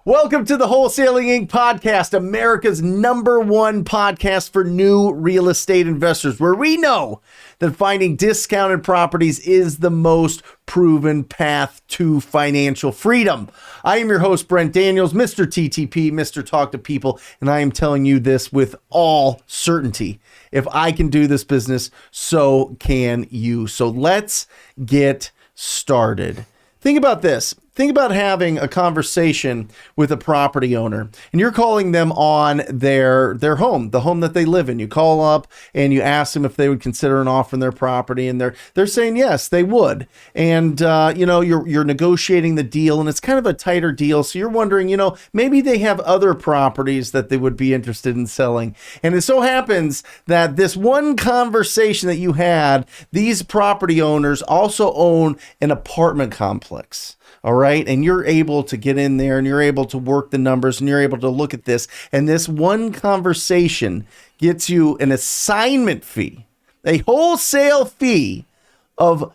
Welcome to the Wholesaling Inc. podcast, America's #1 podcast for new real estate investors, where we know that finding discounted properties is the most proven path to financial freedom. I am your host, Brent Daniels, Mr. TTP, Mr. Talk to People, and I am telling you this with all certainty. If I can do this business, so can you. So let's get started. Think about this. Think about having a conversation with a property owner and you're calling them on their home, the home that they live in. You call up and you ask them if they would consider an offer on their property, and they're saying yes, they would. And you're negotiating the deal, and it's kind of a tighter deal. So you're wondering, maybe they have other properties that they would be interested in selling. And it so happens that this one conversation that you had, these property owners also own an apartment complex. All right. And you're able to get in there and you're able to work the numbers and you're able to look at this. And this one conversation gets you an assignment fee, a wholesale fee of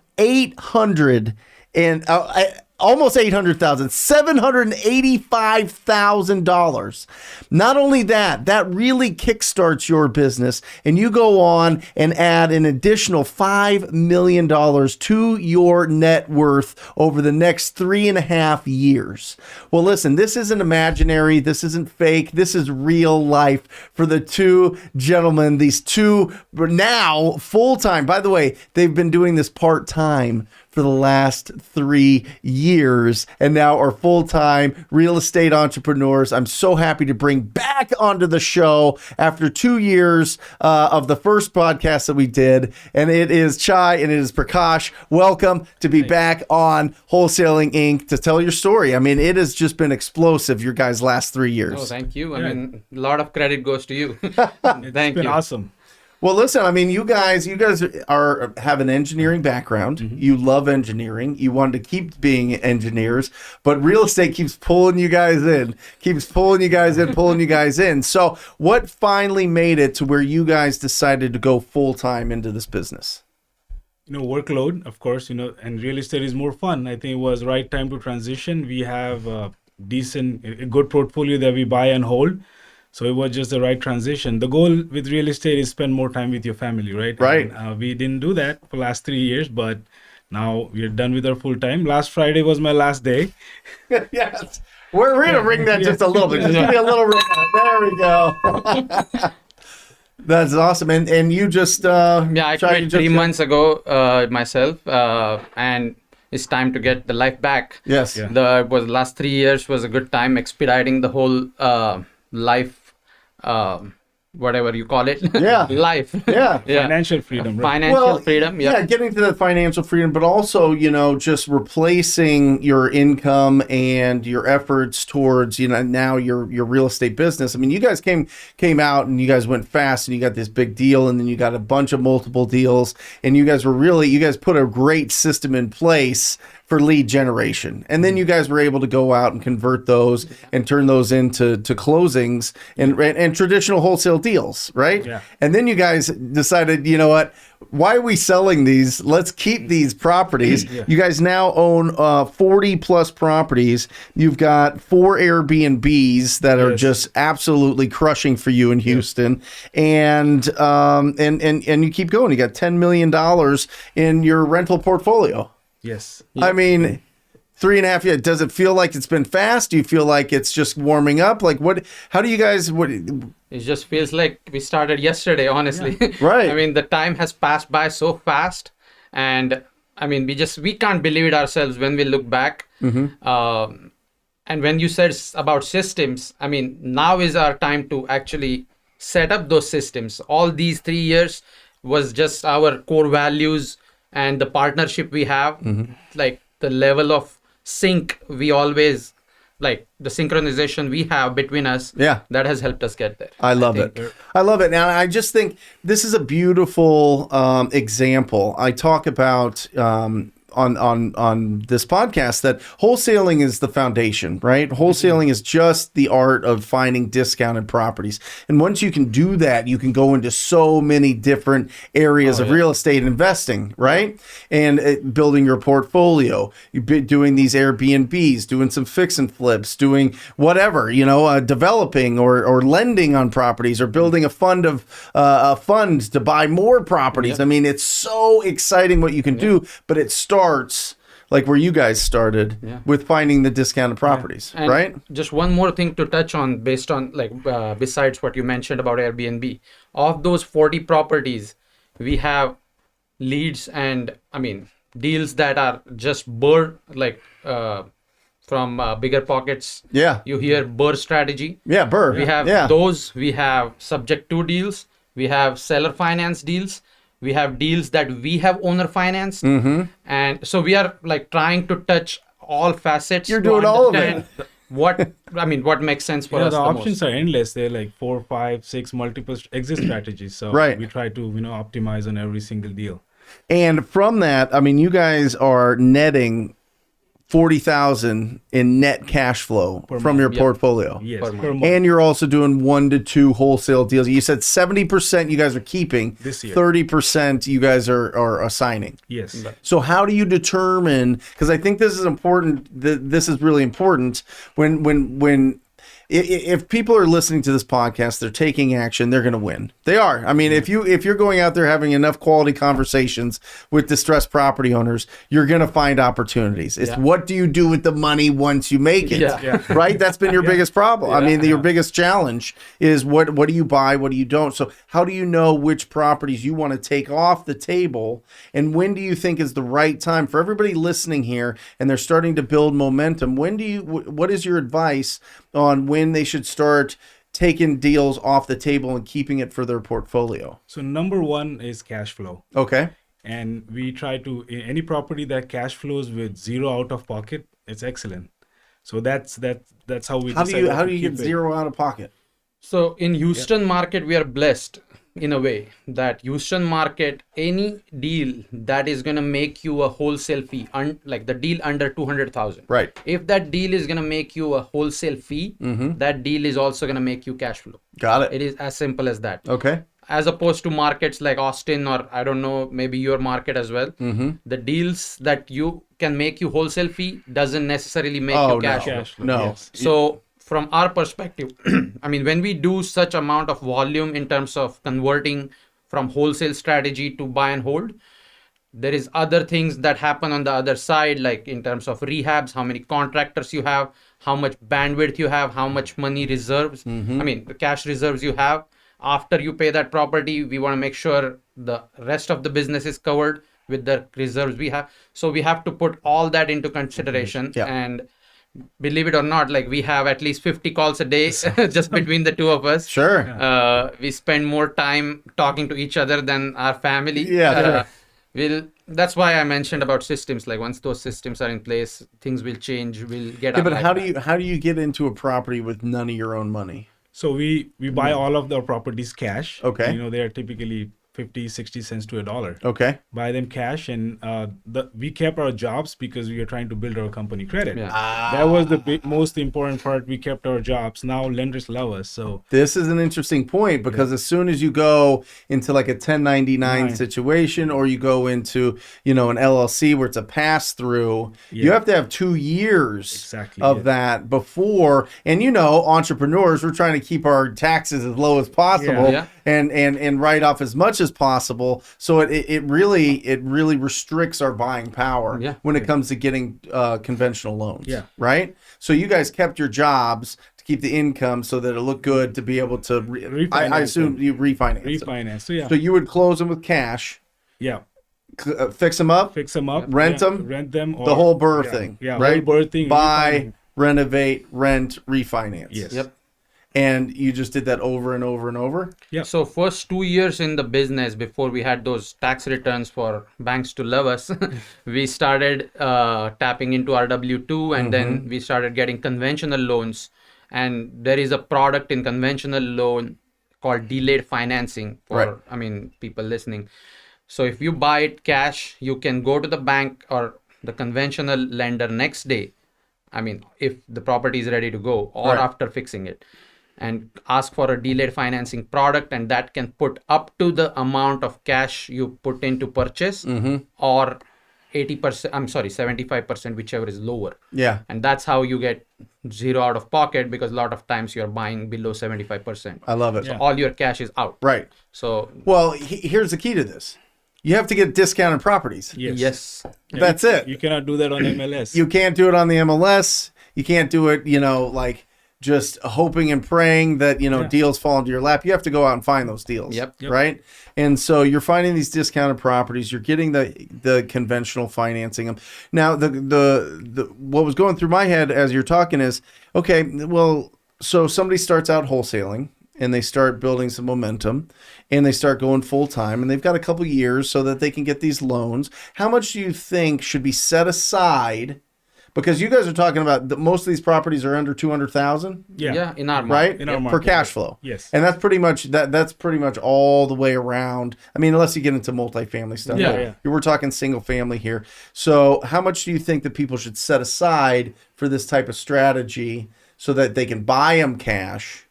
almost $800,000, $785,000. Not only that really kickstarts your business, and you go on and add an additional $5 million to your net worth over the next 3.5 years. Well, listen, this isn't imaginary. This isn't fake. This is real life for the two gentlemen. These two are now full-time. By the way, they've been doing this part-time for the last 3 years and now are full-time real estate entrepreneurs. I'm so happy to bring back onto the show after 2 years of the first podcast that we did. And it is Chai and it is Prakash. Welcome to be back on Wholesaling Inc. to tell your story. I mean, it has just been explosive, your guys' last 3 years. Oh, thank you. I mean, a lot of credit goes to you. It's been awesome. Well, listen, I mean, you guys have an engineering background. Mm-hmm. You love engineering. You wanted to keep being engineers, but real estate keeps pulling you guys in. So what finally made it to where you guys decided to go full-time into this business? Workload, of course, and real estate is more fun. I think it was right time to transition. We have a good portfolio that we buy and hold. So it was just the right transition. The goal with real estate is spend more time with your family, right? Right. And, we didn't do that for the last 3 years, but now we're done with our full time. Last Friday was my last day. Yes. We're going to ring that just a little bit. Just give me a little ring. There we go. That's awesome. And you just... I quit 3 months ago myself, and it's time to get the life back. Yes. Yeah. The last 3 years was a good time expediting the whole life, whatever you call it. Yeah. Life. Yeah. Financial freedom. Right? Financial freedom. Yeah, getting to that financial freedom, but also, just replacing your income and your efforts towards, now your real estate business. I mean, you guys came out and you guys went fast and you got this big deal and then you got a bunch of multiple deals and you guys put a great system in place for lead generation. And then you guys were able to go out and convert those and turn those into closings and traditional wholesale deals, right? Yeah. And then you guys decided, why are we selling these? Let's keep these properties. Yeah. You guys now own 40 plus properties. You've got 4 Airbnbs that are just absolutely crushing for you in Houston. And you keep going. You got $10 million in your rental portfolio. Yes. I mean, 3.5 years. Does it feel like it's been fast? Do you feel like it's just warming up? Like how do you guys, It just feels like we started yesterday, honestly. Yeah. Right. I mean, the time has passed by so fast. And I mean, we can't believe it ourselves when we look back. Mm-hmm. And when you said about systems, I mean, now is our time to actually set up those systems. All these 3 years was just our core values and the partnership we have, like the level of sync we always, like the synchronization we have between us, that has helped us get there. I love it. Now, I just think this is a beautiful example. I talk about on this podcast that wholesaling is the foundation, right? Wholesaling is just the art of finding discounted properties. And once you can do that, you can go into so many different areas of real estate investing, right? And building your portfolio, doing these Airbnbs, doing some fix and flips, doing whatever, developing or lending on properties, or building a fund to buy more properties. I mean, it's so exciting what you can do, but it starts like where you guys started with finding the discounted properties, And right? just one more thing to touch on based on besides what you mentioned about Airbnb. Of those 40 properties, we have leads and deals that are just from bigger pockets. Yeah. You hear BRRRR strategy. Yeah, BRRRR. We have those. We have subject to deals. We have seller finance deals. We have deals that we have owner financed. And so we are trying to touch all facets. You're doing all of it. What makes sense for us the the options most. are endless. They're like 4, 5, 6 multiple exit strategies. So we try to optimize on every single deal. And from that, you guys are netting $40,000 in net cash flow from your portfolio. Yes, Per per month. And you're also doing 1 to 2 wholesale deals. You said 70% you guys are keeping. This year. 30% you guys are assigning. Yes. So how do you determine? Because I think this is important. This is really important when if people are listening to this podcast, they're taking action, they're going to win. They are. If you're going out there having enough quality conversations with distressed property owners, you're going to find opportunities. It's what do you do with the money once you make it, right? That's been your biggest problem. Your biggest challenge is what do you buy, what do you don't? So how do you know which properties you want to take off the table, and when do you think is the right time for everybody listening here and they're starting to build momentum? What is your advice on when they should start taking deals off the table and keeping it for their portfolio? So number 1 is cash flow. Okay. And we try to, any property that cash flows with 0 out of pocket, it's excellent. So that's how we How do you get keep it. 0 out of pocket? So in Houston market, we are blessed in a way that Houston market, any deal that is going to make you a wholesale fee, like the deal under 200,000. Right. If that deal is going to make you a wholesale fee, that deal is also going to make you cash flow. Got it. It is as simple as that. Okay. As opposed to markets like Austin, or I don't know, maybe your market as well. The deals that you can make you wholesale fee doesn't necessarily make you cash flow. Cash flow, No. yes. So from our perspective, when we do such amount of volume in terms of converting from wholesale strategy to buy and hold, there is other things that happen on the other side, like in terms of rehabs, how many contractors you have, how much bandwidth you have, how much money reserves, the cash reserves you have. After you pay that property, we want to make sure the rest of the business is covered with the reserves we have. So we have to put all that into consideration. And believe it or not, we have at least 50 calls a day just between the two of us. Sure. We spend more time talking to each other than our family. That's why I mentioned about systems. Once those systems are in place, things will change. We'll get But how do you get into a property with none of your own money? So we buy all of the properties cash. Okay. They are typically 50, 60 cents to $1. Okay. Buy them cash, and we kept our jobs because we are trying to build our company credit. That was the most important part. We kept our jobs. Now lenders love us. So this is an interesting point, because as soon as you go into like a 1099 situation, or you go into an LLC where it's a pass through, you have to have 2 years of that before. And entrepreneurs, we're trying to keep our taxes as low as possible and write off as much as possible. So it really restricts our buying power when it comes to getting conventional loans. Right. So you guys kept your jobs to keep the income so that it looked good to be able to I assume you refinance. So you would close them with cash. Fix them up. Rent them. Or, the whole BRRRR thing. Right. Whole BRRRR thing. Buy, renovate, rent, refinance. Yes. And you just did that over and over and over? So first 2 years in the business, before we had those tax returns for banks to love us, we started tapping into our W-2, and then we started getting conventional loans. And there is a product in conventional loan called delayed financing for, people listening. So if you buy it cash, you can go to the bank, or the conventional lender next day, I mean, if the property is ready to go or Right. after fixing it, and ask for a delayed financing product, and that can put up to the amount of cash you put in to purchase, or 80%, I'm sorry, 75%, whichever is lower. Yeah. And that's how you get zero out of pocket, because a lot of times you're buying below 75%. I love it. Yeah. All your cash is out. Right. So, Well, here's the key to this. You have to get discounted properties. yes. Yeah, That's you, it. You cannot do that on MLS. You can't do it on the MLS. You can't do it, like just hoping and praying that, deals fall into your lap. You have to go out and find those deals. Yep. Right. And so you're finding these discounted properties. You're getting the conventional financing. Now, the what was going through my head as you're talking is, okay, well, so somebody starts out wholesaling and they start building some momentum and they start going full time and they've got a couple years so that they can get these loans. How much do you think should be set aside? Because you guys are talking about most of these properties are under 200,000, Yeah. In our market. right? In our For market, cash flow. Yes. And that's pretty much that's pretty much all the way around. I mean, unless you get into multifamily stuff. Yeah, but yeah. We're talking single family here. So how much do you think that people should set aside for this type of strategy so that they can buy them cash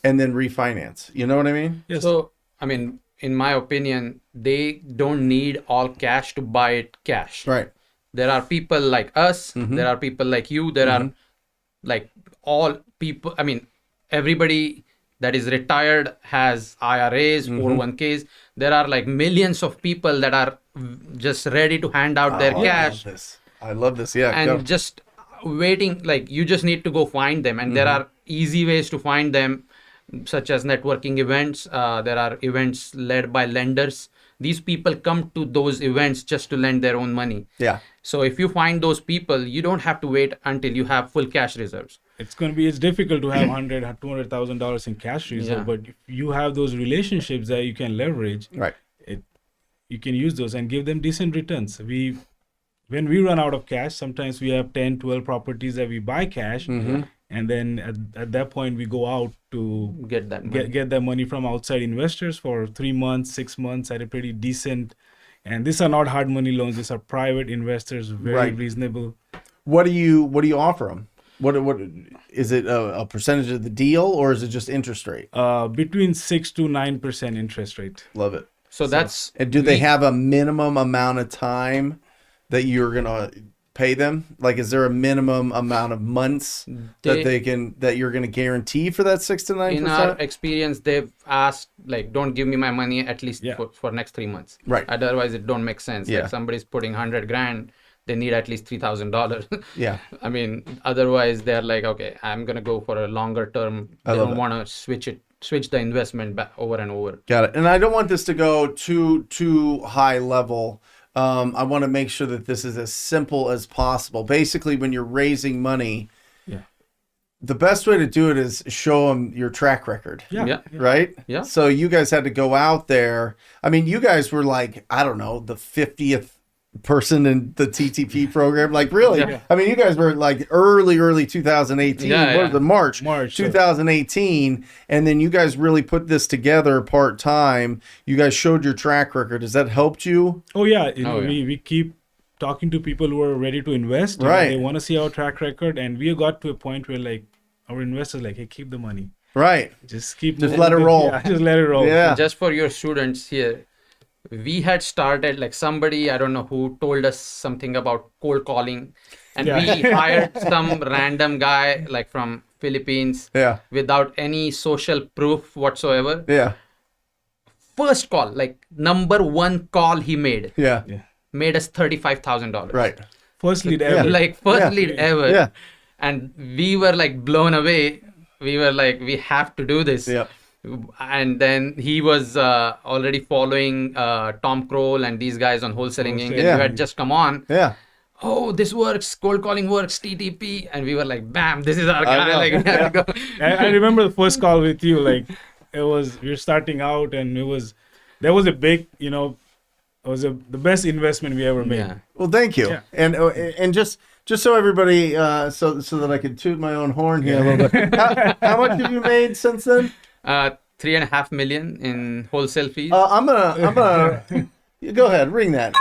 and then refinance? You know what I mean? Yes. So, I mean, in my opinion, they don't need all cash to buy it cash. Right. There are people like us, there are people like you, there are like all people, I mean, everybody that is retired has IRAs, 401ks. There are like millions of people that are just ready to hand out their cash I love this. Yeah. and go. just waiting. Like, you just need to go find them, and there are easy ways to find them, such as networking events. There are events led by lenders. These people come to those events just to lend their own money. Yeah. So if you find those people, you don't have to wait until you have full cash reserves. It's difficult to have $200,000 in cash reserve, Yeah. but if you have those relationships that you can leverage, Right. you can use those and give them decent returns. When we run out of cash, sometimes we have 10, 12 properties that we buy cash, and then at that point we go out to Get that money. get that money from outside investors for 3 months, 6 months at a pretty decent. And these are not hard money loans; these are private investors, very Right. reasonable. What do you offer them? What is it a percentage of the deal or is it just interest rate? Between 6 to 9% interest rate. Love it. So that's And do they have a minimum amount of time that you're gonna pay them? Like, is there a minimum amount of months that you're gonna guarantee for that 6 to 9%? in our experience, they've asked, like, don't give me my money at least Yeah. for next 3 months. Right. Otherwise, it don't make sense. Yeah. Like, somebody's putting $100,000, they need at least $3,000. Yeah. I mean, otherwise they're like, okay, I'm gonna go for a longer term. I They love don't it. want to switch the investment back over and over. Got it. And I don't want this to go too high level. I want to make sure that this is as simple as possible. Basically, when you're raising money, Yeah. the best way to do it is show them your track record. Yeah. Right? Yeah. So you guys had to go out there. I mean, you guys were like, I don't know, the 50th person in the TTP program. Like, really? Yeah. I mean, you guys were like early 2018. Yeah, What was yeah. it? March March, 2018. And then you guys really put this together part-time. You guys showed your track record. Has that helped you? Oh yeah, Oh, yeah. we keep talking to people who are ready to invest. You know, Right. they want to see our track record, and we got to a point where like our investors like, hey, keep the money, Right. just keep, Just let it roll. Yeah, just let it roll. Yeah. Just for your students here, we had started, like, somebody, I don't know who, told us something about cold calling, and Yeah. we hired some random guy like from Philippines Yeah. without any social proof whatsoever. Yeah. First call, like number one call he made Yeah. us $35,000. Right. First lead Yeah. ever. Like, first Yeah. lead ever. Yeah. And we were like blown away. We were like, we have to do this. Yeah. And then he was already following Tom Kroll and these guys on Wholesaling Inc. And Yeah. you had just come on. Yeah. Oh, this works. Cold calling works. TTP. And we were like, bam, this is our guy. know. Like, we have to go. I remember the first call with you. Like, we were starting out, and there was a big, it was the best investment we ever made. Yeah. Well, thank you. Yeah. And just so everybody, so that I could toot my own horn here a little bit. How much have you made since then? 3.5 million in wholesale fees. I'm gonna. You go ahead, ring that.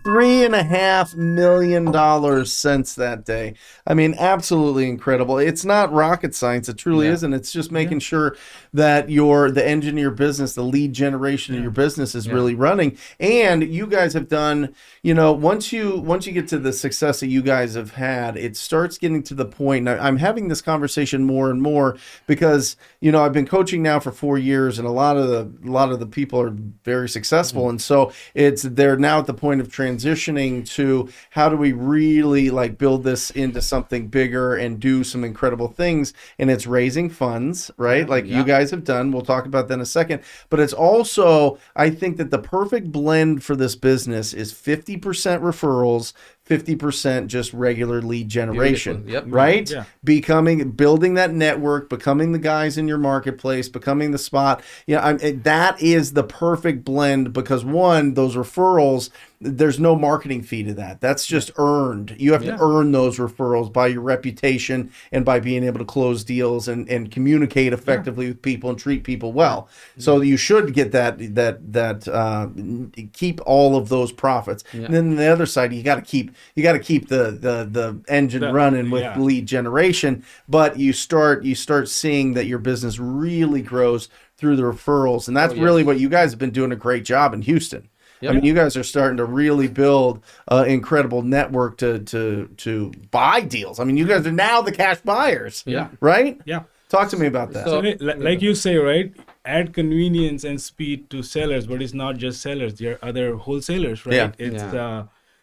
$3.5 million since that day. I mean, absolutely incredible. It's not rocket science. It truly isn't. It's just making sure that the engine of your business, the lead generation of your business is really running. And you guys have done, once you get to the success that you guys have had, it starts getting to the point. Now, I'm having this conversation more and more because, I've been coaching now for 4 years, and a lot of the people are very successful. And so they're now at the point of transitioning to how do we really build this into something bigger and do some incredible things. And it's raising funds, right? You guys have done. We'll talk about that in a second. But it's also, I think that the perfect blend for this business is 50% referrals, 50% just regular lead generation, right? Yeah. Building that network, becoming the guys in your marketplace, becoming the spot. That is the perfect blend because one, those referrals, there's no marketing fee to that. That's just earned. You have to earn those referrals by your reputation and by being able to close deals and communicate effectively with people and treat people well. So you should get that keep all of those profits. And then on the other side, you got to keep the engine running with lead generation, but you start seeing that your business really grows through the referrals. And that's really what you guys have been doing a great job in Houston. Yep. I mean, you guys are starting to really build an incredible network to buy deals. I mean, you guys are now the cash buyers, right? Yeah. Talk to me about that. So, like you say, right? Add convenience and speed to sellers, but it's not just sellers. There are other wholesalers, right?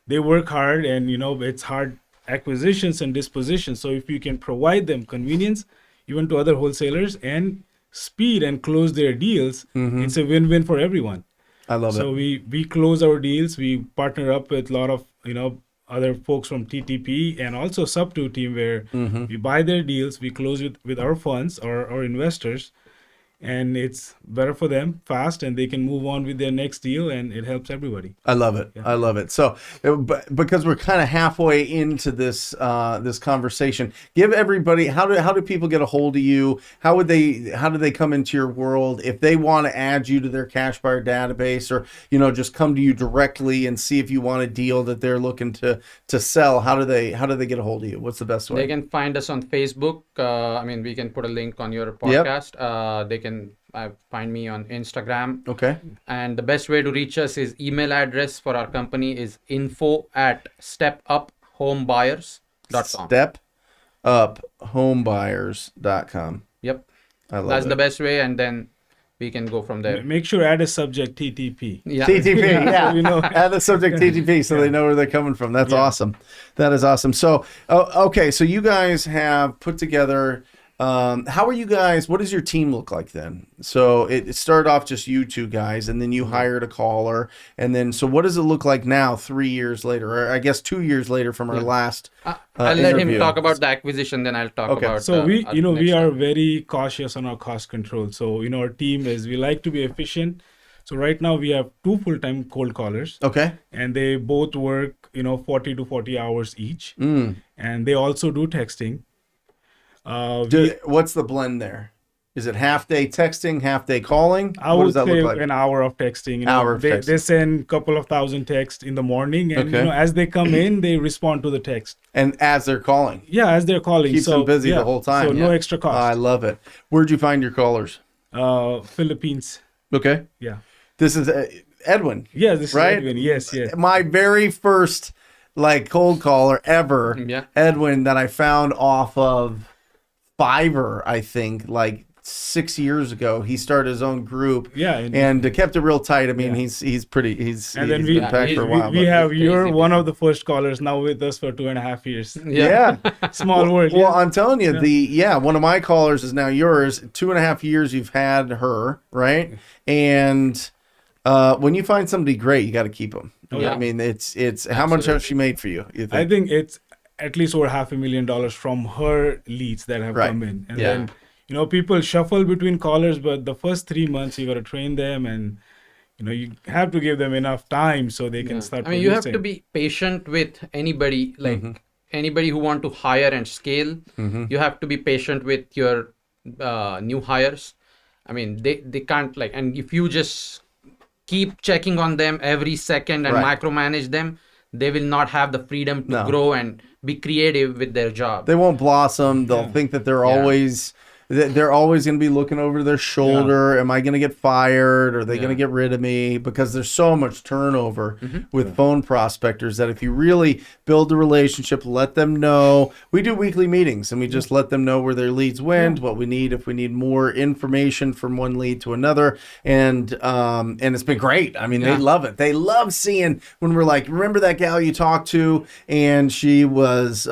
They work hard, and it's hard acquisitions and dispositions. So if you can provide them convenience, even to other wholesalers, and speed and close their deals, it's a win-win for everyone. I love it. So we close our deals. We partner up with a lot of other folks from TTP and also Sub2 team where we buy their deals. We close with our funds or our investors, and it's better for them, fast, and they can move on with their next deal, and it helps everybody. I love it. I love it. So because we're kind of halfway into this this conversation, give everybody, how do people get a hold of you? How do they come into your world if they want to add you to their cash buyer database, or just come to you directly and see if you want a deal that they're looking to sell? How do they get a hold of you? What's the best way? They can find us on Facebook. We can put a link on your podcast. They can find me on Instagram. Okay. And the best way to reach us is email address for our company is info@stepuphomebuyers.com. Stepuphomebuyers.com. Yep. I love That's it. the best way, and then we can go from there. Make sure add a subject TTP. Yeah. TTP, add the subject TTP so they know where they're coming from. That's awesome. That is awesome. So, okay, so you guys have put together. How are you guys? What does your team look like then? So it started off just you two guys, and then you hired a caller, and then so what does it look like now, 3 years later, or I guess 2 years later from our last? I'll let him talk about the acquisition, then I'll talk about. So we are very cautious on our cost control. So our team we like to be efficient. So right now we have 2 full-time cold callers. Okay. And they both work 40 to 40 hours each, and they also do texting. What's the blend there? Is it half day texting, half day calling? I would say an hour of texting. They send a couple of thousand texts in the morning, and as they come in, they respond to the text. And as they're calling? Yeah, as they're calling. Keeps them busy the whole time. So no extra cost. I love it. Where'd you find your callers? Philippines. Okay. Yeah. This is Edwin. Yeah, this right? is Edwin. Yes. My very first cold caller ever, Edwin, that I found off of Fiverr, I think, 6 years ago. He started his own group, and kept it real tight. I mean, he's been back for a while. You're one of the first callers now with us for 2.5 years. Yeah. Small world. Well, I'm telling you, one of my callers is now yours. 2.5 years you've had her, right? And when you find somebody great, you got to keep them. I mean, it's how much has she made for you think? I think it's at least over $500,000 from her leads that have come in. And then, people shuffle between callers, but the first 3 months you got to train them, and, you have to give them enough time so they can start producing. You have to be patient with anybody, anybody who want to hire and scale. You have to be patient with your new hires. I mean, they can't and if you just keep checking on them every second and micromanage them, they will not have the freedom to No. grow and be creative with their job. They won't blossom. They'll think that they're always going to be looking over their shoulder. Am I going to get fired? Are they going to get rid of me? Because there's so much turnover with phone prospectors that if you really build a relationship, let them know. We do weekly meetings and we just let them know where their leads went, what we need, if we need more information from one lead to another. And it's been great. I mean, they love it. They love seeing when we're like, remember that gal you talked to and she was,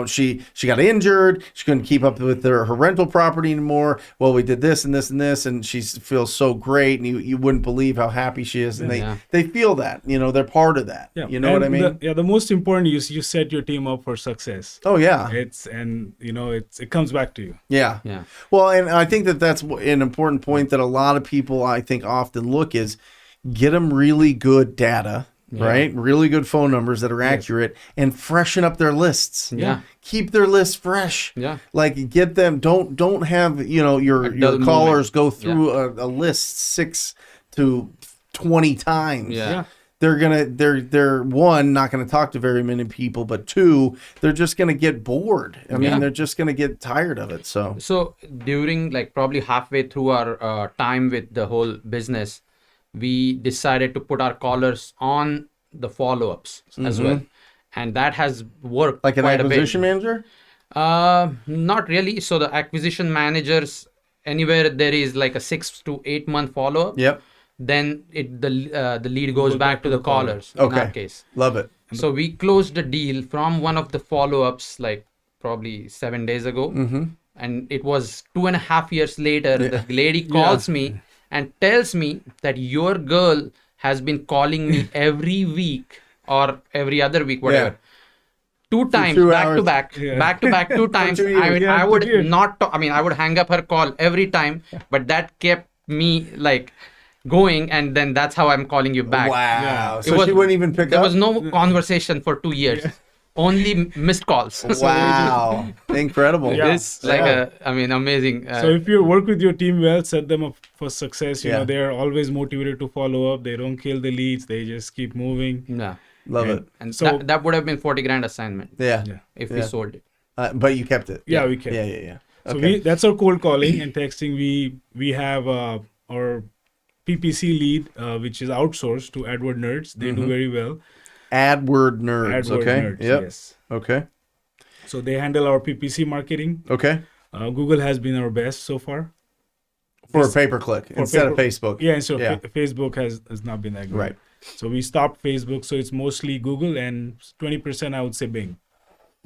she got injured. She couldn't keep up with her rental property anymore. Well, we did this and this and this, and she feels so great, and you wouldn't believe how happy she is. And they feel that, they're part of that. Yeah. You know what I mean? The most important is you set your team up for success. Oh yeah. It comes back to you. Yeah. Yeah. Well, and I think that's an important point that a lot of people I think often look is get them really good data. Right? Really good phone numbers that are accurate and freshen up their lists. Yeah. Keep their list fresh. Yeah. Like get them, don't have, your callers go through a list 6 to 20 times. Yeah. They're one, not going to talk to very many people, but two, they're just going to get bored. I mean, they're just going to get tired of it. So during probably halfway through our time with the whole business, we decided to put our callers on the follow-ups as well. And that has worked like an quite acquisition a bit. manager? Not really. So the acquisition managers, anywhere there is like a 6 to 8 month follow-up, then the lead goes back to the callers in our case. Love it. So we closed a deal from one of the follow-ups probably 7 days ago. And it was 2.5 years later, the lady calls me and tells me that your girl has been calling me every week or every other week, whatever. 2 times, back to back 2 times. I would I would hang up her call every time, but that kept me going, and then that's how I'm calling you back. Wow. So she wouldn't even pick up? There was no conversation for 2 years. Only missed calls. Wow. Incredible. It's amazing. So if you work with your team well, set them up for success. They're always motivated to follow up. They don't kill the leads. They just keep moving. Yeah. Love it. And so that would have been 40 grand assignment. If we sold it. But you kept it. Yeah, we kept it. Yeah. So that's our cold calling and texting. We have our PPC lead, which is outsourced to AdWord Nerds. They do very well. AdWord Nerds. Nerds, yes. Okay. So they handle our PPC marketing. Okay. Google has been our best so far. For a pay-per-click instead of Facebook. Yeah, and so Facebook has not been that good. Right. So we stopped Facebook. So it's mostly Google and 20% I would say Bing.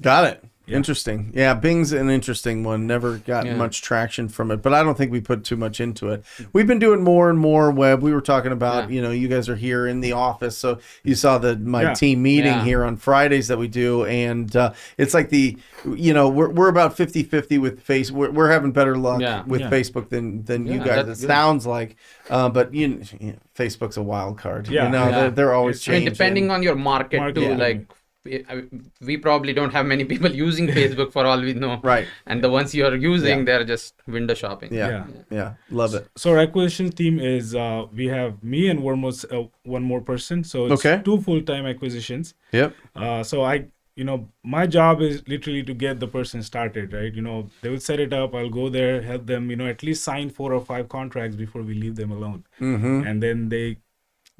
Got it. Interesting. Yeah, Bing's an interesting one. Never got much traction from it, but I don't think we put too much into it. We've been doing more and more web. We were talking about, you guys are here in the office, so you saw my team meeting here on Fridays that we do, and it's like we're about 50-50 with Facebook. We're having better luck with Facebook than you guys. It sounds like, but Facebook's a wild card. They're always changing. And depending on your market too, we probably don't have many people using Facebook for all we know. Right. And the ones you're using, they're just window shopping. Yeah. Love it. So our acquisition team is, we have me and one more person. So it's 2 full-time acquisitions. Yep. So my job is literally to get the person started, right? They will set it up. I'll go there, help them, at least sign 4 or 5 contracts before we leave them alone. And then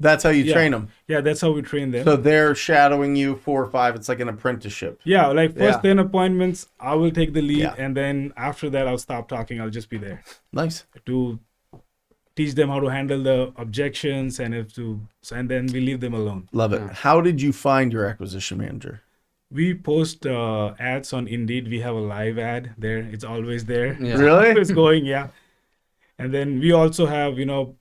that's how you train them. Yeah, that's how we train them. So they're shadowing you 4 or 5. It's like an apprenticeship. Yeah, first 10 appointments, I will take the lead. And then after that, I'll stop talking. I'll just be there. Nice. To teach them how to handle the objections and then we leave them alone. Love it. How did you find your acquisition manager? We post ads on Indeed. We have a live ad there. It's always there. Yeah. Really? It's going, And then we also have,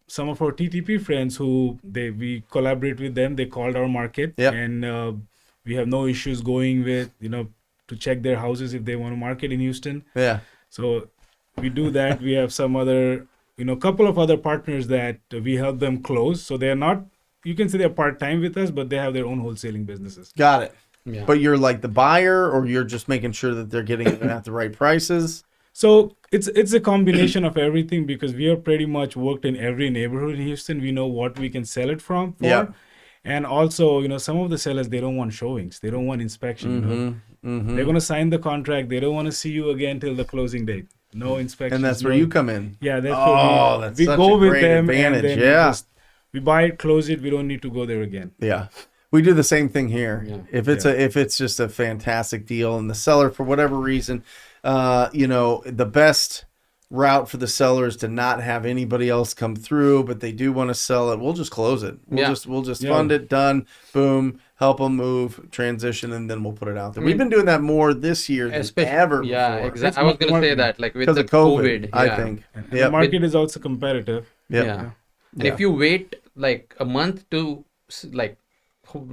some of our TTP friends who we collaborate with them. They called our market and we have no issues going with, to check their houses if they want to market in Houston. Yeah. So we do that. We have some other, couple of other partners that we help them close. So they're not, you can say they're part-time with us, but they have their own wholesaling businesses. Got it. Yeah. But you're like the buyer, or you're just making sure that they're getting it at the right prices? So it's a combination of everything, because we have pretty much worked in every neighborhood in Houston. We know what we can sell it for. And also, some of the sellers, they don't want showings. They don't want inspection. They're going to sign the contract. They don't want to see you again till the closing date. No inspection. And that's where you come in. Yeah, that's Oh, where that's we such go a with great them. advantage. And then Yeah. we buy it, close it. We don't need to go there again. Yeah. We do the same thing here. Yeah. If it's just a fantastic deal and the seller, for whatever reason, the best route for the seller is to not have anybody else come through, but they do want to sell it, we'll just close it. We'll just fund it, done, boom, help them move, transition, and then we'll put it out there. We've been doing that more this year than ever Yeah, before. exactly. I was going to say that, like with Because the of COVID, I yeah. think. And the market is also competitive. Yep. Yeah. And if you wait like a month to like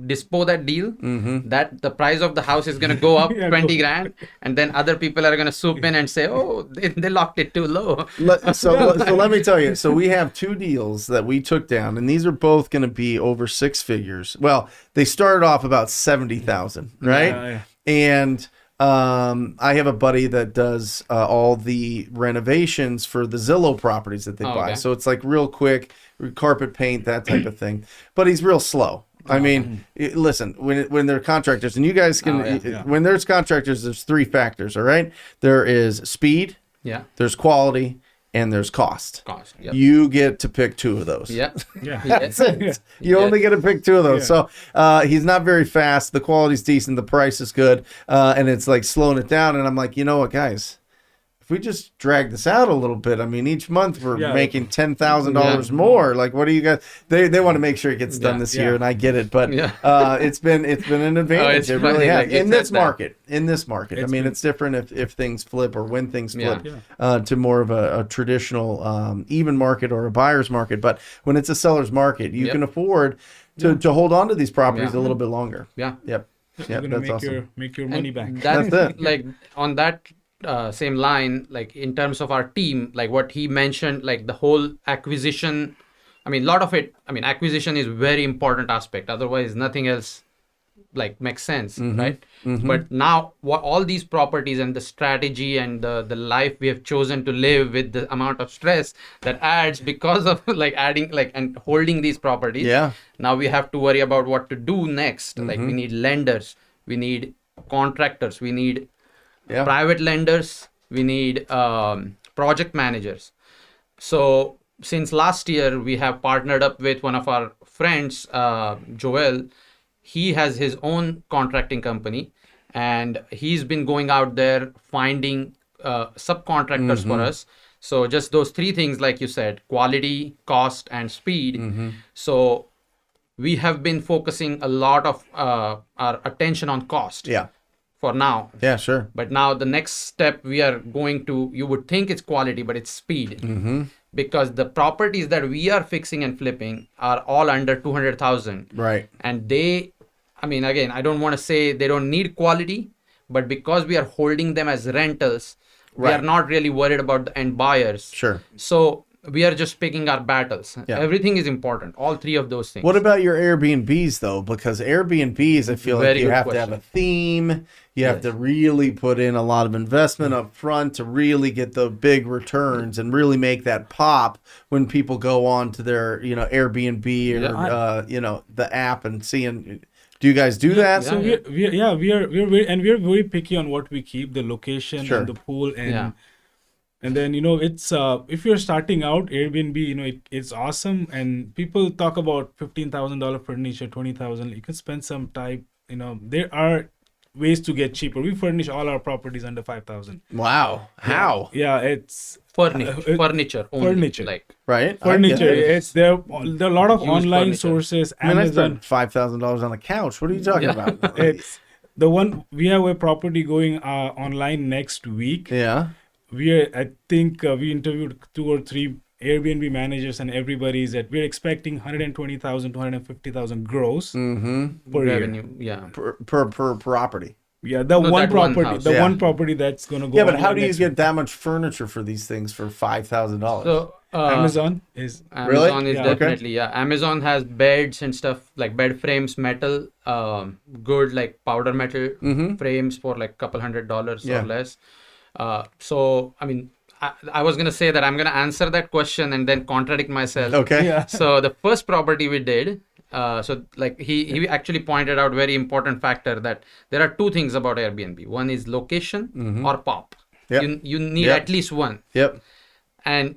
dispose that deal, that the price of the house is going to go up 20 grand, and then other people are going to swoop in and say, oh, they locked it too low. So let me tell you. So we have 2 deals that we took down, and these are both going to be over 6 figures. Well, they started off about 70,000, right? Yeah. And I have a buddy that does all the renovations for the Zillow properties that they buy. Okay. So it's like real quick, carpet paint, that type of thing. But he's real slow. I mean, listen, when they're contractors, and you guys can, when there's contractors, there's 3 factors, all right? There is speed, there's quality, and there's cost. Yep. You get to pick 2 of those. Yeah. That's it. You only get to pick 2 of those. So he's not very fast. The quality's decent. The price is good. And it's like slowing it down. And I'm like, you know what, guys? If we just drag this out a little bit, I mean, each month we're making $10,000 more. Like, what do you guys? They want to make sure it gets done this year, and I get it. But it's been an advantage. It really has in this market. I mean, it's different if things flip or when things flip to more of a traditional even market or a buyer's market. But when it's a seller's market, you can afford to hold on to these properties a little bit longer. Yeah. Yep. You're gonna make your money back. That's it. Like on that same line, like in terms of our team, like what he mentioned, like the whole acquisition, I mean, a lot of it, I mean, acquisition is very important aspect. Otherwise, nothing else like makes sense, right? But now all these properties and the strategy and the life we have chosen to live with the amount of stress that adds because of like adding like and holding these properties. Yeah. Now we have to worry about what to do next. Like we need lenders, we need contractors, we need private lenders, we need project managers. So since last year, we have partnered up with one of our friends, Joel. He has his own contracting company, and he's been going out there finding subcontractors for us. So just those 3 things, like you said, quality, cost, and speed. So we have been focusing a lot of our attention on cost. Yeah. For now. Yeah, sure. But now the next step we are going to, you would think it's quality, but it's speed. Because the properties that we are fixing and flipping are all under 200,000. Right. And they, I mean, again, I don't want to say they don't need quality, but because we are holding them as rentals, we are not really worried about the end buyers. Sure. So we are just picking our battles. Yeah. Everything is important. All 3 of those things. What about your Airbnbs though? Because Airbnbs, I feel like you have to have a theme. You have to really put in a lot of investment up front to really get the big returns and really make that pop when people go on to their, Airbnb or, the app and seeing. Do you guys do that? So we're very picky on what we keep, the location and the pool and then it's if you're starting out Airbnb, it's awesome, and people talk about $15,000 furniture, $20,000. You can spend some time. There are ways to get cheaper. We furnish all our properties under $5,000. Wow! How? Yeah, it's furniture only. Furniture, like right? Furniture. It's there are a lot of online sources. I Amazon. spent $5,000 on a couch. What are you talking about? It's the one. We have a property going online next week. Yeah. I think we interviewed 2 or 3 Airbnb managers, and everybody's at, we're expecting 120,000 to 150,000 gross per revenue. year. Yeah. Per property. Yeah, one property, one property that's going to go. Yeah, but how do you get that much furniture for these things for $5,000? So Amazon is definitely Amazon has beds and stuff, like bed frames, metal, good like powder metal frames for like $200 or less. So I mean, I was gonna say that I'm gonna answer that question and then contradict myself. Okay. So the first property we did, So like he actually pointed out very important factor that there are two things about Airbnb. One is location or pop. Yep. You need Yep. at least one. Yep. And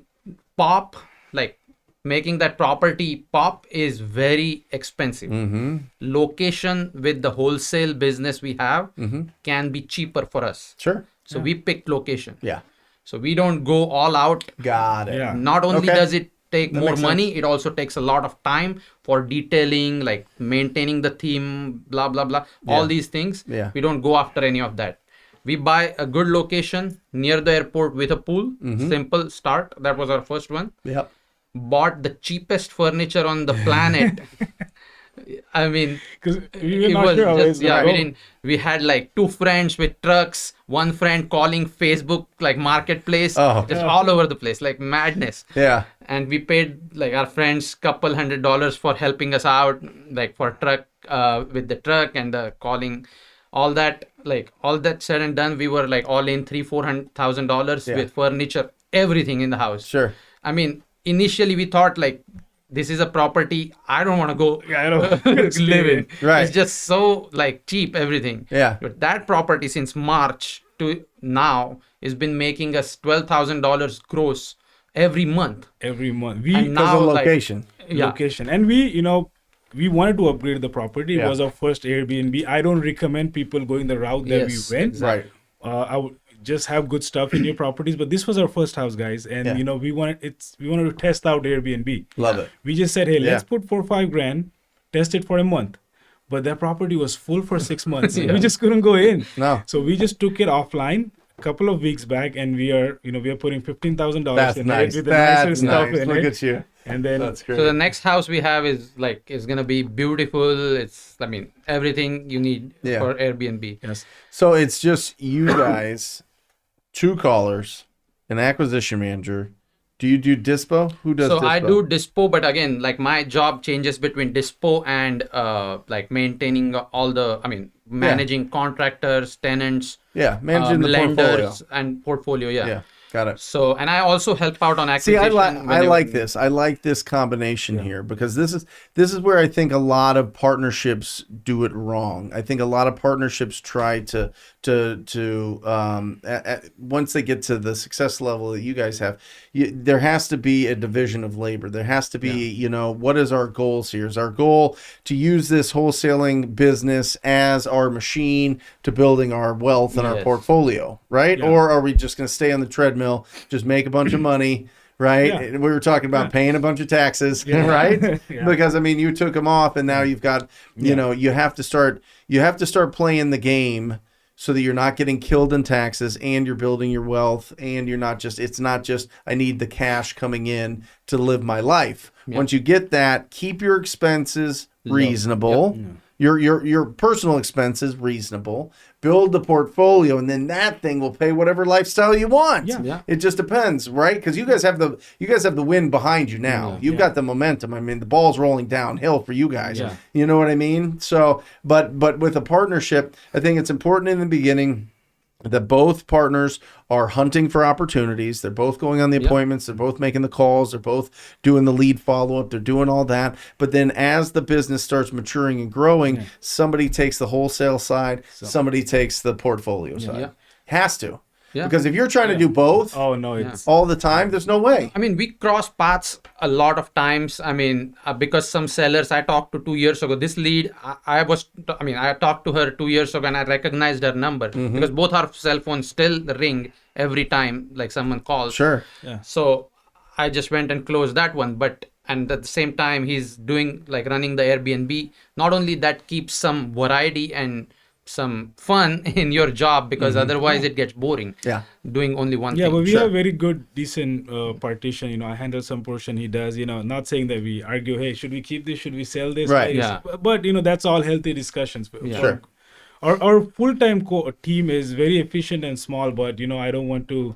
pop, like making that property pop is very expensive. Location with the wholesale business we have can be cheaper for us. Sure. So we picked location. Yeah. So we don't go all out. Got it. Yeah. Not only Okay. does it take more makes money, it also takes a lot of time for detailing, like maintaining the theme, blah, blah, blah. All these things. Yeah. We don't go after any of that. We buy a good location near the airport with a pool. Simple start. That was our first one. Yep. Bought the cheapest furniture on the planet. I mean, Because we it were not was sure how it's just, yeah, gonna go. we had like two friends with trucks, one friend calling Facebook like marketplace, Oh. just all over the place, like madness. Yeah. And we paid like our friends couple $100 for helping us out, like for truck with the truck and the calling, all that. Like all that said and done, we were like all in $300,000-$400,000 Yeah. with furniture, everything in the house. Sure. I mean, initially we thought like, this is a property I don't want to go Yeah, I know. live in. Right. It's just so like cheap, everything. Yeah. But that property since March to now has been making us $12,000 gross every month. Every month. And Because now, of like, location. yeah. Location. And we wanted to upgrade the property. It Yeah. was our first Airbnb. I don't recommend people going the route that Yes, we went. exactly. Right. I would just have good stuff in your properties. But this was our first house, guys, and Yeah. we wanted to test out Airbnb. Love it. We just said, hey, let's Yeah. put 4 or 5 grand, test it for a month. But that property was full for 6 months. Yeah. We just couldn't go in. No. So we just took it offline a couple of weeks back, and we are putting $15,000 That's in nice. it with the nicer That's stuff nice. in Look it. at you. And then That's great. So the next house we have is gonna be beautiful. I mean, everything you need Yeah. for Airbnb. yes, So it's just you guys, 2 callers, an acquisition manager. Do you do dispo? Who does So dispo? I do dispo, but again, like my job changes between dispo and like maintaining all the, managing contractors, tenants, Yeah, managing the lenders, portfolio. and portfolio. Yeah. Yeah, got it. So, and I also help out on See, acquisition. I like this. I like this combination here because this is where I think a lot of partnerships do it wrong. I think a lot of partnerships try to once they get to the success level that you guys have, there has to be a division of labor. There has to be, what is our goals here? Is our goal to use this wholesaling business as our machine to building our wealth and our Yes. portfolio, right? Yeah. Or are we just going to stay on the treadmill, just make a bunch of money? Right. Yeah. And we were talking about paying a bunch of taxes, Yeah. right? Yeah. Because you took them off and now you've got, you have to start playing the game so that you're not getting killed in taxes and you're building your wealth and it's not just, I need the cash coming in to live my life. Yeah. Once you get that, keep your expenses reasonable. Your personal expenses reasonable, build the portfolio, and then that thing will pay whatever lifestyle you want. Yeah. It just depends, right? Because you guys have the wind behind you now. You've got the momentum. The ball's rolling downhill for you guys. Yeah. You know what I mean? So, but with a partnership, I think it's important in the beginning that both partners are hunting for opportunities. They're both going on the appointments. They're both making the calls. They're both doing the lead follow-up. They're doing all that. But then as the business starts maturing and growing, somebody takes the wholesale side, somebody takes the portfolio side. Yeah. Has to. Yeah. Because if you're trying to do both oh no, it's all the time, there's no way. We cross paths a lot of times. Because some sellers I talked to 2 years ago, this lead, I talked to her 2 years ago and I recognized her number because both our cell phones still ring every time like someone calls. Sure. So I just went and closed that one. And at the same time, he's doing running the Airbnb. Not only that keeps some variety and some fun in your job because otherwise it gets boring. Yeah. Doing only one yeah, thing. but we Sure. have very good, decent partition. I handle some portion, he does. Not saying that we argue, hey, should we keep this? Should we sell this? Right. Yeah. But that's all healthy discussions. Yeah. Sure. Our full-time team is very efficient and small, but I don't want to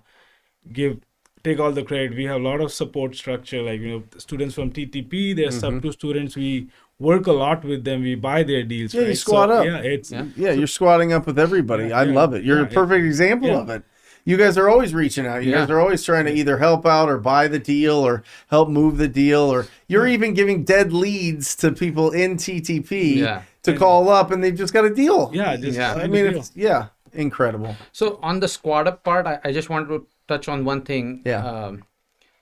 take all the credit. We have a lot of support structure, like students from TTP. There's sub 2 students. We work a lot with them. We buy their deals. Yeah, you right? squat up. Yeah, it's Yeah, you're squatting up with everybody. I love it. You're a perfect example of it. You guys are always reaching out. You guys are always trying to either help out or buy the deal or help move the deal, or you're even giving dead leads to people in TTP to call up, and they've just got a deal. I mean, it's incredible. So on the squad up part, I just wanted to touch on one thing.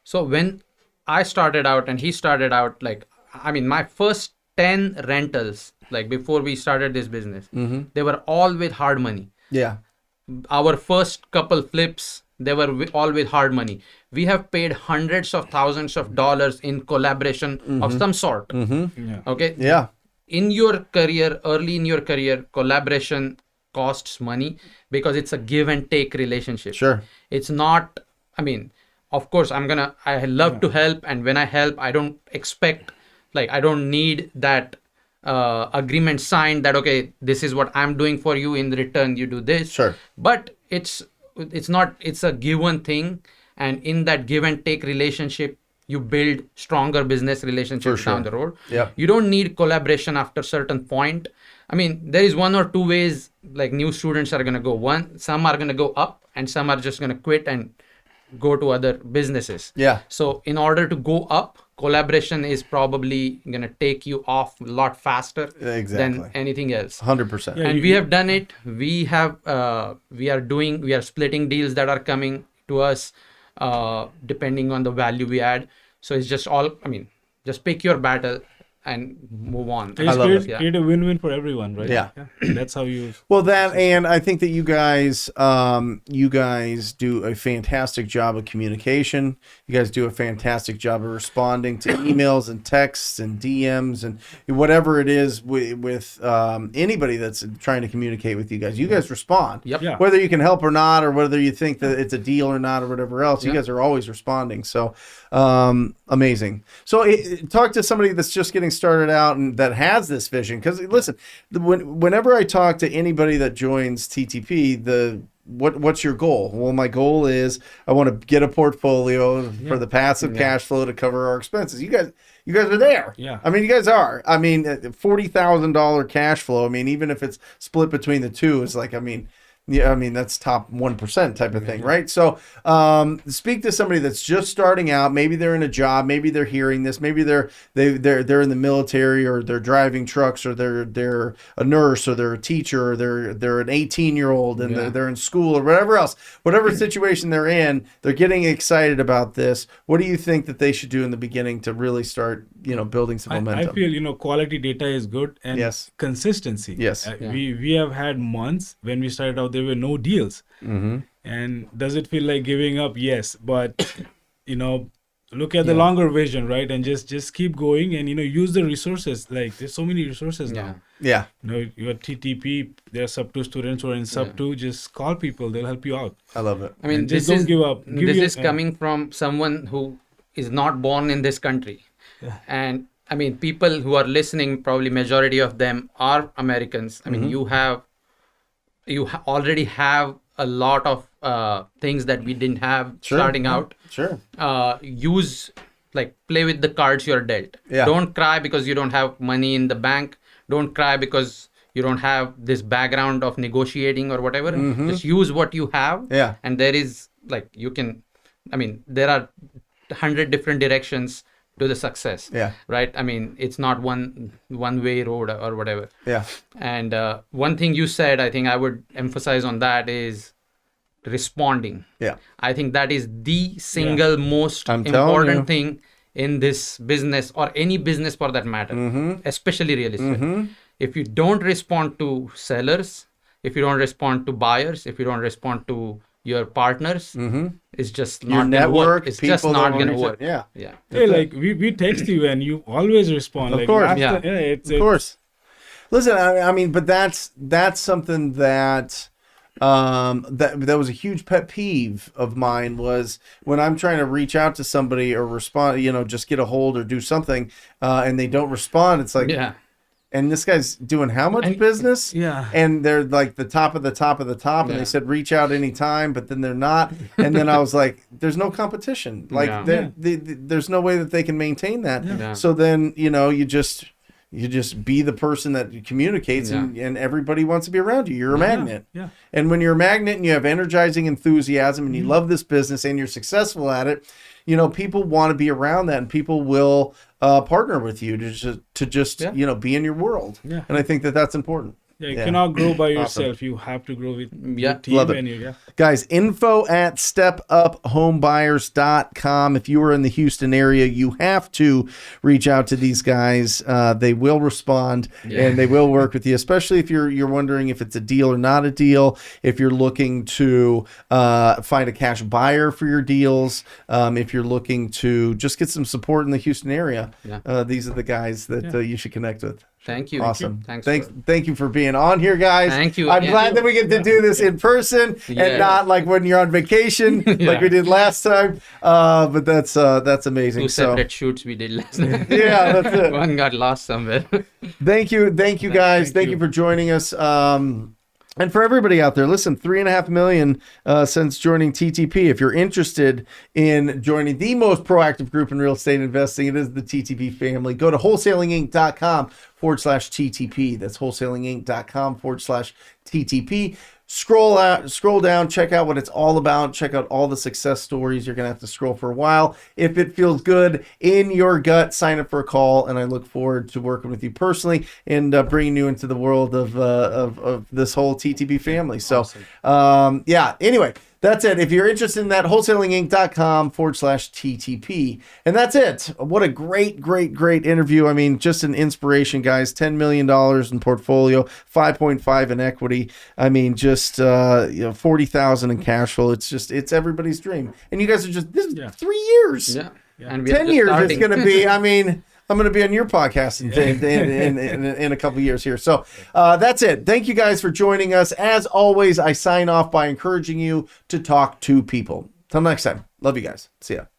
So when I started out and he started out, like, I mean, my first 10 rentals, like before we started this business, they were all with hard money. Our first couple flips, they were all with hard money. We have paid hundreds of thousands of dollars in collaboration of some sort. Okay. In your career, early in your career, collaboration costs money because it's a give and take relationship. It's not, I mean, of course, I love to help. And when I help, I don't expect, like, I don't need that agreement signed that, okay, this is what I'm doing for you, in return you do this. But it's a given thing, and in that give and take relationship you build stronger business relationships down the road. You don't need collaboration after certain point. I mean, there is one or two ways, like, new students are going to go. Some are going to go up and some are just going to quit and go to other businesses. So in order to go up, collaboration is probably going to take you off a lot faster than anything else. 100%. And we have done it. We are splitting deals that are coming to us depending on the value we add. So it's just just pick your battle and move on. I love it. Create a win-win for everyone, right? That's how you. Well, that, and I think that you guys do a fantastic job of communication. You guys do a fantastic job of responding to emails and texts and DMs and whatever it is with anybody that's trying to communicate with you guys. You guys respond. Whether you can help or not, or whether you think that it's a deal or not, or whatever else, you guys are always responding. So amazing. So talk to somebody that's just getting started out and that has this vision, because listen, whenever I talk to anybody that joins TTP, what's your goal? Well, my goal is I want to get a portfolio for the passive cash flow to cover our expenses. You guys are there. I mean, you guys are. I mean, $40,000 cash flow. I mean, even if it's split between the two, it's like, I mean, that's top 1% type of thing, right? So speak to somebody that's just starting out. Maybe they're in a job. Maybe they're hearing this. Maybe they're in the military, or they're driving trucks, or they're a nurse, or they're a teacher, or they're an 18-year-old and they're in school, or whatever else. Whatever situation they're in, they're getting excited about this. What do you think that they should do in the beginning to really start, building some momentum? I feel, quality data is good, and consistency. We have had months when we started out, there were no deals. And does it feel like giving up? Yes, but look at the longer vision, right? And just keep going, and use the resources. Like, there's so many resources now. Your TTP, there are sub 2 students who are in sub 2. Just call people, they'll help you out. I love it. I mean, just don't give up. This is coming from someone who is not born in this country. And I mean, people who are listening, probably majority of them are Americans. I mean, you already have a lot of things that we didn't have starting out. Play with the cards you're dealt. Don't cry because you don't have money in the bank. Don't cry because you don't have this background of negotiating or whatever. Just use what you have. And there is, like, there are 100 different directions to the success. Right? I mean, it's not one way road or whatever. And one thing you said, I think I would emphasize on that, is responding. I think that is the single most important thing in this business, or any business for that matter, especially real estate. If you don't respond to sellers, if you don't respond to buyers, if you don't respond to your partners, it's just not going to work. It's just not going to work. Hey, like, we text you and you always respond. Of course. Of course. Listen, I mean, but that's something that that was a huge pet peeve of mine, was when I'm trying to reach out to somebody or respond, just get a hold or do something, and they don't respond. It's like, and this guy's doing how much business? And they're like the top of the top of the top. And they said, reach out anytime, but then they're not. And then I was like, there's no competition. Like, there's no way that they can maintain that. So then, you You just be the person that communicates, Yeah. and everybody wants to be around you. You're a magnet. Yeah. And when you're a magnet and you have energizing enthusiasm and you love this business and you're successful at it, you know, people want to be around that, and people will partner with you to just you know, be in your world. Yeah. And I think that that's important. Yeah, you cannot grow by Awesome. yourself. You have to grow with Yeah. your team. Love it. And you, Guys, info at stepuphomebuyers.com. If you are in the Houston area, you have to reach out to these guys. They will respond and they will work with you, especially if you're wondering if it's a deal or not a deal, if you're looking to find a cash buyer for your deals, if you're looking to just get some support in the Houston area. These are the guys that you should connect with. Thank you. Awesome. Thank Thank you. I'm glad that we get to do this in person and not like when you're on vacation like we did last time. But that's amazing. Two separate shoots we did last night. Yeah, that's it. One got lost somewhere. Thank you guys. Thank you for joining us. And for everybody out there, listen, 3.5 million since joining TTP. If you're interested in joining the most proactive group in real estate investing, it is the TTP family. Go to wholesalinginc.com/TTP. That's wholesalinginc.com/TTP. Scroll down, check out what it's all about. Check out all the success stories. You're going to have to scroll for a while. If it feels good in your gut, sign up for a call. And I look forward to working with you personally and bringing you into the world of this whole TTP family. So, anyway, that's it. If you're interested in that, wholesalinginc.com/TTP. And that's it. What a great interview. I mean, just an inspiration, guys. $10 million in portfolio, 5.5 in equity. I mean, just 40,000 in cash flow. It's everybody's dream. And you guys are just, this is 3 years. Yeah. And 10 years it's going to be, I mean, I'm going to be on your podcast in a couple of years here. So that's it. Thank you guys for joining us. As always, I sign off by encouraging you to talk to people. Till next time. Love you guys. See ya.